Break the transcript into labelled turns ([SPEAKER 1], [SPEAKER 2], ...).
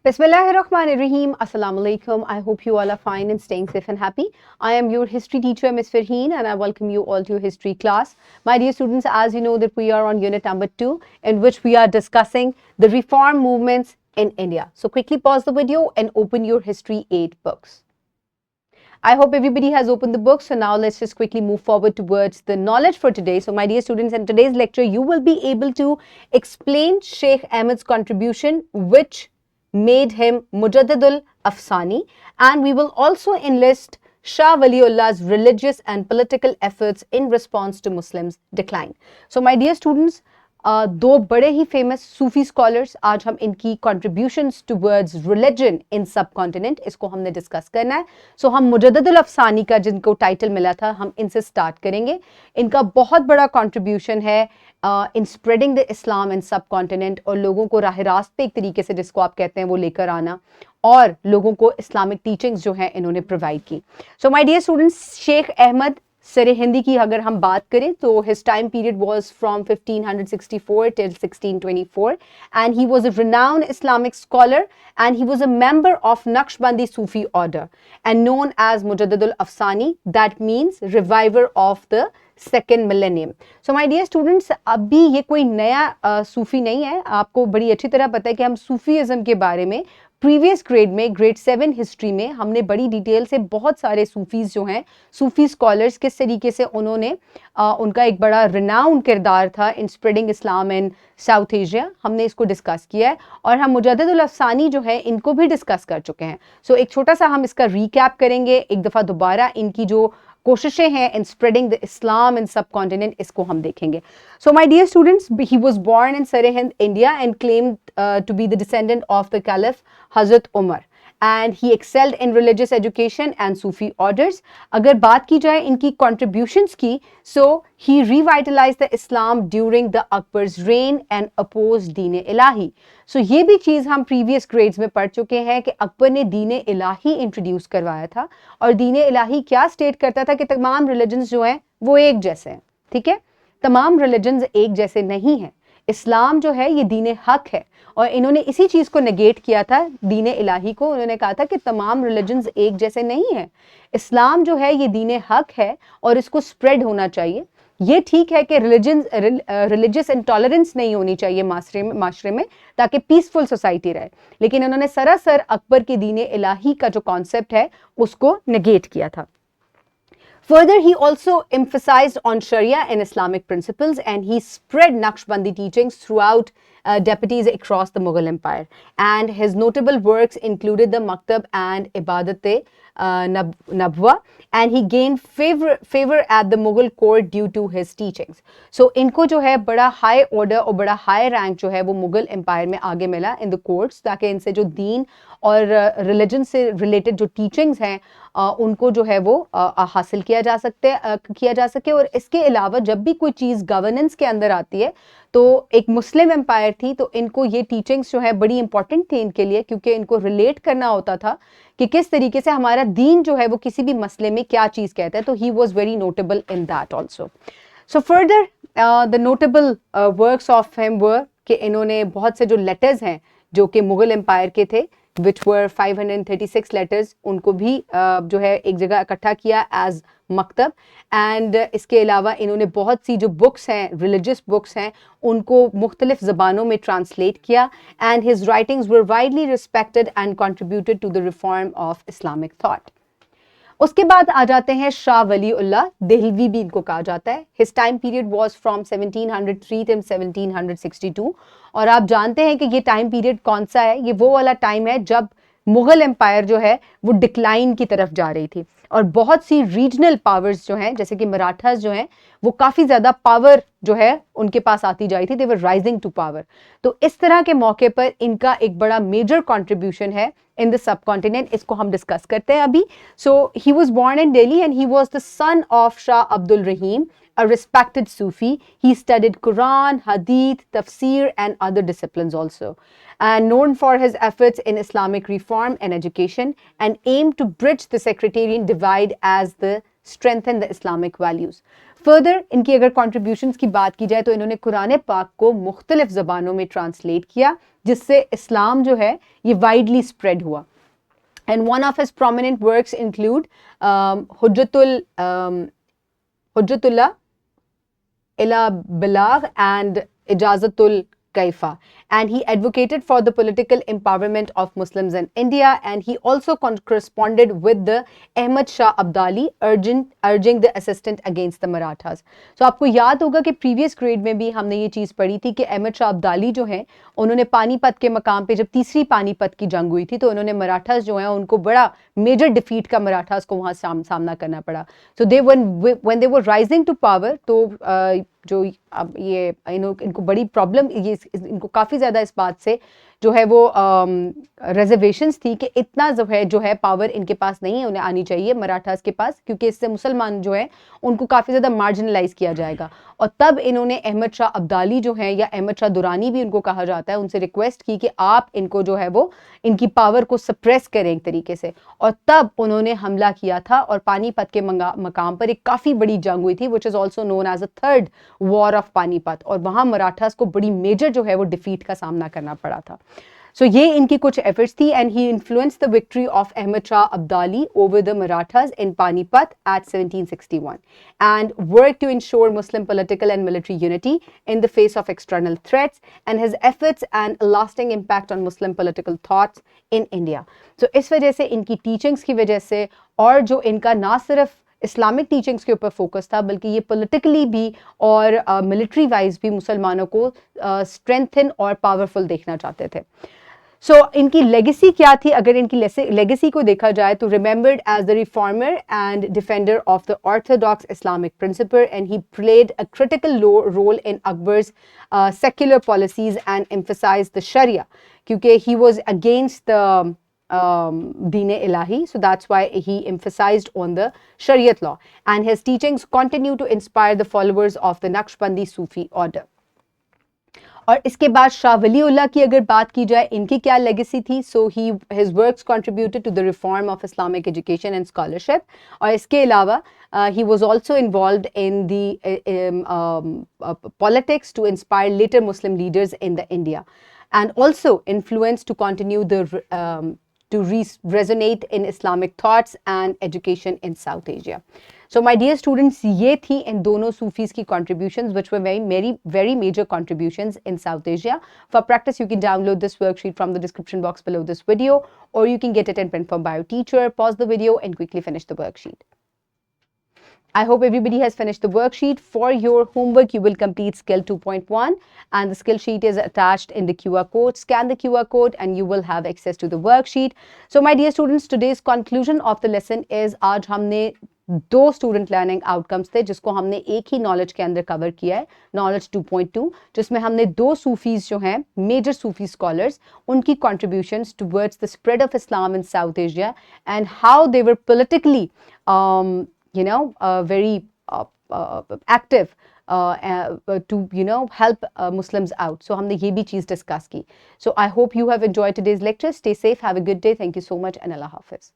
[SPEAKER 1] Bismillahirrahmanirrahim. Assalamu alaikum. I hope you all are fine and staying safe and happy. I am your history teacher, Ms. Farheen, and I welcome you all to your history class. My dear students, as you know that we are on unit number 2, in which we are discussing the reform movements in India. So quickly pause the video and open your history 8 books. I hope everybody has opened the book. So now let's just quickly move forward towards the knowledge for today. So my dear students, in today's lecture, you will be able to explain Sheikh Ahmad's contribution, which made him Mujaddidul Afsani, and we will also enlist Shah Waliullah's religious and political efforts in response to Muslims' decline. So my dear students, दो बड़े ही famous सूफी scholars, आज हम इनकी contributions towards religion in सब continent, इसको हमने discuss करना है. सो हम मुजद्दिदुल अफसानी का जिनको टाइटल मिला था, हम इनसे स्टार्ट करेंगे. इनका बहुत बड़ा कॉन्ट्रीब्यूशन है इन स्प्रेडिंग द इस्लाम इन सब कॉन्टिनेंट, और लोगों को राह रास्त पे एक तरीके से, जिसको आप कहते हैं, वो लेकर आना, और लोगों को इस्लामिक टीचिंग्स जो हैं इन्होंने प्रोवाइड की. So my dear students, Shaikh Ahmad Sirhindi की अगर हम बात करें तो his time period was from 1564 till 1624, and he was a renowned Islamic scholar, and he was a member of Naqshbandi Sufi order and known as Mujaddidul Afsani, that means reviver of the second millennium. So my dear students, अभी ये कोई नया सूफी नहीं है. आपको बड़ी अच्छी तरह पता है कि हम सूफीज़म के बारे में प्रीवियस ग्रेड में, ग्रेड 7 हिस्ट्री में, हमने बड़ी डिटेल से बहुत सारे सूफीज़ जो हैं, सूफी स्कॉलर्स, किस तरीके से उन्होंने उनका एक बड़ा रिनाउंड किरदार था in spreading Islam in south Asia, हमने इसको डिस्कस किया है. और हम मुजद्दिदुल अफसानी जो है इनको भी डिस्कस कर चुके हैं. सो एक छोटा सा हम इसका रिकैप करेंगे एक दफ़ा दोबारा. इनकी जो कोशिशें हैं इन स्प्रेडिंग द इस्लाम इन सब कॉन्टिनेंट, इसको हम देखेंगे. So my dear students, he was born in Sirhind, India, and claimed to be the descendant of the caliph Hazrat Umar, and he excelled in religious education and Sufi orders. अगर बात की जाए इनकी contributions की, so he revitalized the Islam during the Akbar's reign and opposed Deen Ilahi. So ये भी चीज़ हम previous grades में पढ़ चुके हैं कि अकबर ने दीन इलाही इंट्रोड्यूस करवाया था, और दीन इलाही क्या स्टेट करता था कि तमाम रिलीजन्स जो हैं वो एक जैसे हैं. ठीक है, तमाम रिलीजन्स एक जैसे नहीं हैं. इस्लाम जो है ये दीन हक है, और इन्होंने इसी चीज़ को नेगेट किया था दीन इलाही को. उन्होंने कहा था कि तमाम रिलीजन्स एक जैसे नहीं हैं. इस्लाम जो है ये दीन हक है और इसको स्प्रेड होना चाहिए. ये ठीक है कि रिलीजियस इंटॉलरेंस नहीं होनी चाहिए माशरे में, ताकि पीसफुल सोसाइटी रहे, लेकिन उन्होंने सरासर अकबर के दीन इलाही का जो कॉन्सेप्ट है उसको नेगेट किया था. Further, he also emphasized on Sharia and Islamic principles, and he spread Naqshbandi teachings throughout deputies across the Mughal Empire. And his notable works included the Maktab and Ibadat-e-Nabwa, and he gained favor at the Mughal court due to his teachings. So, इनको जो है बड़ा high order और बड़ा high rank जो है वो Mughal empire में आगे मिला in the courts, ताकि इनसे जो दीन और रिलीजन से रिलेटेड जो टीचिंग्स हैं उनको जो है वो हासिल किया जा सके. और इसके अलावा जब भी कोई चीज़ गवर्नेंस के अंदर आती है, तो एक मुस्लिम एम्पायर थी, तो इनको ये टीचिंग्स जो है बड़ी इंपॉर्टेंट थी इनके लिए, क्योंकि इनको रिलेट करना होता था कि किस तरीके से हमारा दीन जो है वो किसी भी मसले में क्या चीज़ कहता है. तो he was very notable in that also. So further the notable works of him वर कि इन्होंने बहुत से जो लेटर्स हैं जो कि मुगल एम्पायर के थे, which were 536 letters, उनको भी जो है एक जगह इकट्ठा किया एज मकतब. एंड इसके अलावा इन्होंने बहुत सी जो बुक्स हैं, रिलीजियस बुक्स हैं, उनको मुख्तलिफ ज़बानों में ट्रांसलेट किया. And his writings were widely respected and contributed to the reform of Islamic thought. उसके बाद आ जाते हैं शाह वलीउल्लाह, देहलवी भी इनको कहा जाता है. His time period was from 1703 till 1762, और आप जानते हैं कि ये टाइम पीरियड कौन सा है. ये वो वाला टाइम है जब मुगल एम्पायर जो है वो डिक्लाइन की तरफ जा रही थी, और बहुत सी रीजनल पावर्स जो हैं, जैसे कि मराठास जो हैं, वो काफ़ी ज़्यादा पावर जो है उनके पास आती जा रही थी. दे वर राइजिंग टू पावर. तो इस तरह के मौके पर इनका एक बड़ा मेजर कंट्रीब्यूशन है इन द सब कॉन्टिनेंट, इसको हम डिस्कस करते हैं अभी. So he was born in Delhi, and he was the son of Shah Abdul Rahim, a respected Sufi. He studied Quran, Hadith, Tafsir, and other disciplines also, and known for his efforts in Islamic reform and education, and aimed to bridge the sectarian divide as the strengthen the Islamic values. Further इनकी अगर contributions की बात की जाए तो इन्होंने कुरान पाक को मुख्तलिफ ज़बानों में ट्रांसलेट किया, जिससे इस्लाम जो है ये वाइडली स्प्रेड हुआ. And one of his prominent works include Hujjatullah ila Balagh and Ijazatul Kaifa, and he advocated for the political empowerment of Muslims in India, and he also corresponded with the Ahmad Shah Abdali urging the assistance against the Marathas. So आपको याद होगा कि previous grade में भी हमने ये चीज़ पढ़ी थी कि अहमद शाह अब्दाली जो हैं उन्होंने पानीपत के मकाम पे जब तीसरी पानीपत की जंग हुई थी तो उन्होंने मराठास जो हैं उनको बड़ा मेजर डिफीट का मराठास को वहाँ सामना करना पड़ा. सो दे when they were rising to power, तो जो अब ये इनको बड़ी प्रॉब्लम ये इनको काफ़ी ज़्यादा इस बात से जो है वो रिजर्वेशंस थी कि इतना जो है पावर इनके पास नहीं है, उन्हें आनी चाहिए मराठास के पास, क्योंकि इससे मुसलमान जो है उनको काफ़ी ज़्यादा मार्जिनलाइज किया जाएगा. और तब इन्होंने अहमद शाह अब्दाली जो है या अहमद शाह दुरानी भी उनको कहा जाता है, उनसे रिक्वेस्ट की कि आप इनको जो है वो इनकी पावर को सप्रेस करें एक तरीके से. और तब उन्होंने हमला किया था और पानीपत के मकाम पर एक काफ़ी बड़ी जंग हुई थी, which is also known as a third war of Panipat, और वहाँ मराठास को बड़ी मेजर जो है वो डिफीट का सामना करना पड़ा था. So ये इनकी कुछ efforts थी, and he influenced the victory of Ahmad Shah Abdali over the Marathas in Panipat at 1761 and worked to ensure Muslim political and military unity in the face of external threats, and his efforts and a lasting impact on Muslim political thoughts in India. So इस वजह से इनकी teachings की वजह से और जो इनका ना सिर्फ इस्लामिक टीचिंग्स के ऊपर फोकस था बल्कि ये पॉलिटिकली भी और मिलिट्री वाइज भी मुसलमानों को स्ट्रेंथन और पावरफुल देखना चाहते थे. सो इनकी लेगेसी क्या थी? अगर इनकी लेगेसी को देखा जाए तो remembered as the reformer and defender of the orthodox Islamic principle, and he played a critical role in Akbar's secular policies and emphasise the sharia, क्योंकि he was against the Deen Ilahi, so that's why he emphasized on the Shariat law, and his teachings continue to inspire the followers of the Naqshbandi Sufi order. और इसके बाद शाह वलीउल्लाह की अगर बात की जाए इनकी क्या लेगेसी थी, सो his works contributed to the reform of Islamic education and scholarship, और इसके अलावा he was also involved in the politics to inspire later Muslim leaders in the India, and also influenced to continue the to resonate in Islamic thoughts and education in South Asia. So my dear students, ये थी इन दोनों Sufis की contributions which were very major contributions in South Asia. For practice, you can download this worksheet from the description box below this video, or you can get it in print from by your teacher. Pause the video and quickly finish the worksheet. I hope everybody has finished the worksheet. For your homework, you will complete skill 2.1 and the skill sheet is attached in the QR code. Scan the QR code and you will have access to the worksheet. So my dear students, today's conclusion of the lesson is आज हमने दो student learning outcomes थे जिसको हमने एक ही knowledge के अंदर cover किया है, नॉलेज 2.2, जिसमें हमने दो सूफीज जो हैं मेजर सूफी स्कॉलर्स उनकी contributions towards the spread of Islam in south Asia and how they were politically very active to help Muslims out. So हमने ये भी चीज़ डिस्कस की. So I hope you have enjoyed today's lecture. Stay safe, have a good day. Thank you so much and Allah Hafiz.